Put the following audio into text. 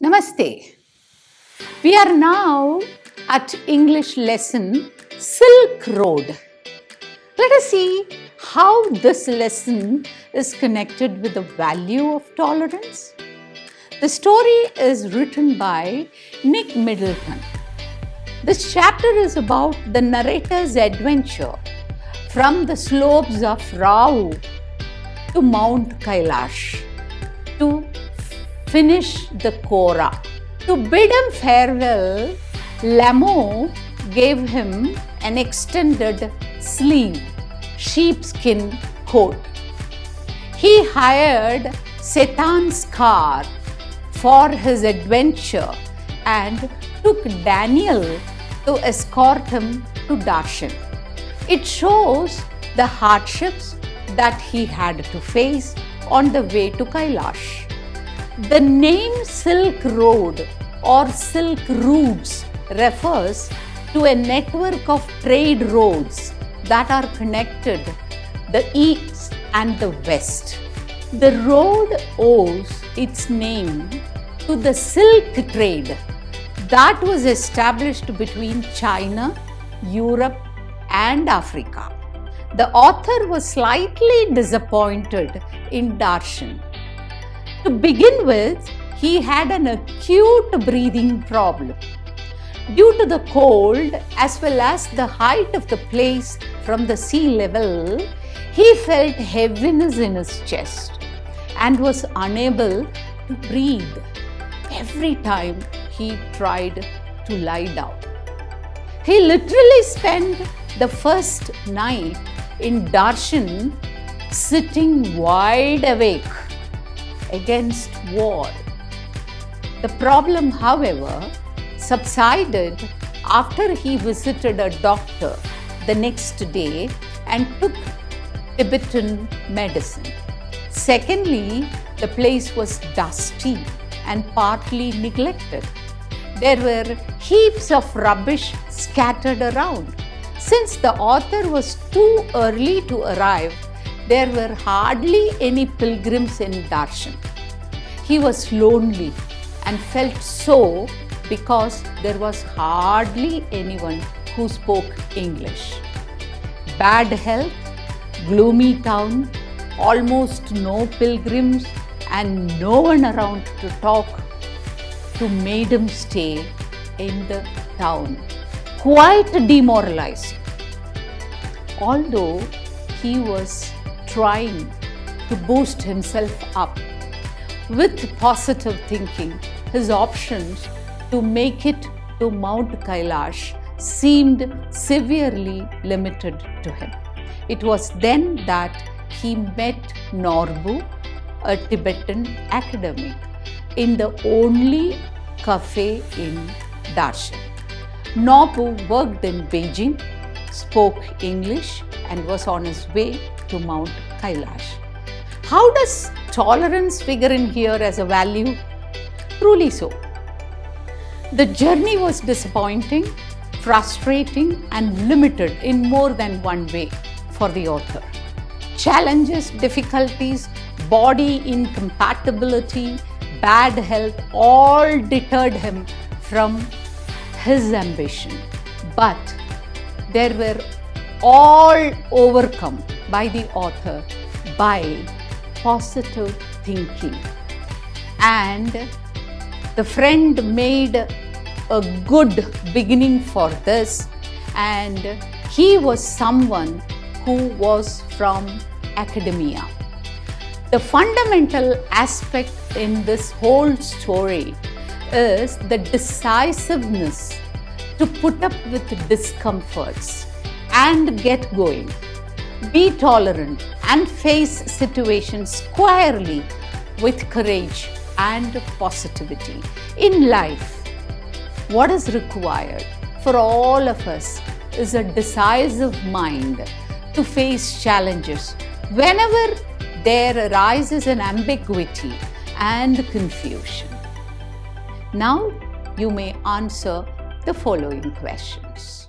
Namaste. We are now at English lesson Silk Road. Let us see how this lesson is connected with the value of tolerance. The story is written by Nick Middleton. This chapter is about the narrator's adventure from the slopes of Ravu to Mount Kailash to finish the kora. To bid him farewell, Lamo gave him an extended sleeve, sheepskin coat. He hired Setan's car for his adventure and took Daniel to escort him to Darshan. It shows the hardships that he had to face on the way to Kailash. The name Silk Road or Silk Routes refers to a network of trade roads that are connected the east and the west. The road owes its name to the silk trade that was established between China, Europe, and Africa. The author was slightly disappointed in Darshan. To begin with, he had an acute breathing problem. Due to the cold as well as the height of the place from the sea level, he felt heaviness in his chest and was unable to breathe every time he tried to lie down. He literally spent the first night in Darshan sitting wide awake against wall. The problem, however, subsided after he visited a doctor the next day and took Tibetan medicine. Secondly, the place was dusty and partly neglected. There were heaps of rubbish scattered around. Since the author was too early to arrive, there were hardly any pilgrims in Darshan. He was lonely and felt so because there was hardly anyone who spoke English. Bad health, gloomy town, almost no pilgrims, and no one around to talk to made him stay in the town. Quite demoralizing. Although he was trying to boost himself up with positive thinking, his options to make it to Mount Kailash seemed severely limited to him. It was then that he met Norbu, a Tibetan academic, in the only cafe in Darshan. Norbu worked in Beijing, spoke English, and was on his way to Mount Kailash. How does tolerance figure in here as a value? Truly so. The journey was disappointing, frustrating, and limited in more than one way for the author. Challenges, difficulties, body incompatibility, bad health all deterred him from his ambition. But they were all overcome by the author by positive thinking. And the friend made a good beginning for this, and he was someone who was from academia. The fundamental aspect in this whole story is the decisiveness to put up with discomforts and get going. Be tolerant and face situations squarely with courage and positivity. In life, what is required for all of us is a decisive mind to face challenges whenever there arises an ambiguity and confusion. Now you may answer the following questions.